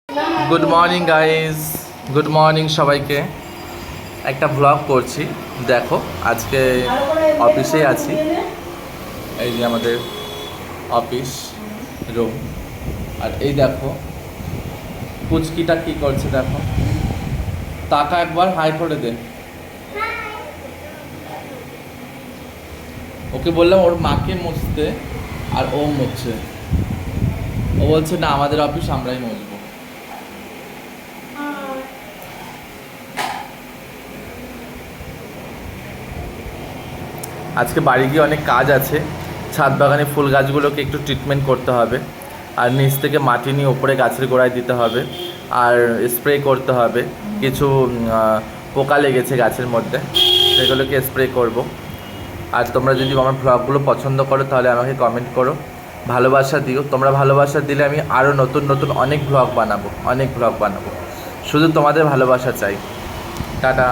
Good morning guys, good morning সবাইকে। একটা blog করছি, দেখো আজকে অফিসেই আছি। এই যে আমাদের অফিস রুম, আর এই দেখো পুচকিটা কি করছে দেখো। টাকা একবার হাই করে দে। ওকে বললাম ওর মাকে মুছতে, আর ও মুছছে। ও বলছে না আমাদের অফিস আমরাই মুছবো। আজকে বাড়ি গিয়ে অনেক কাজ আছে। ছাদ বাগানে ফুল গাছগুলোকে একটু ট্রিটমেন্ট করতে হবে, আর নিচ থেকে মাটি নিয়ে ওপরে গাছের গোড়ায় দিতে হবে, আর স্প্রে করতে হবে। কিছু পোকা লেগেছে গাছের মধ্যে, সেগুলোকে স্প্রে করব। আর তোমরা যদি আমার ভ্লগগুলো পছন্দ করো তাহলে আমাকে কমেন্ট করো, ভালোবাসা দিও। তোমরা ভালোবাসা দিলে আমি আরও নতুন নতুন অনেক ভ্লগ বানাবো। শুধু তোমাদের ভালোবাসা চাই। টাটা।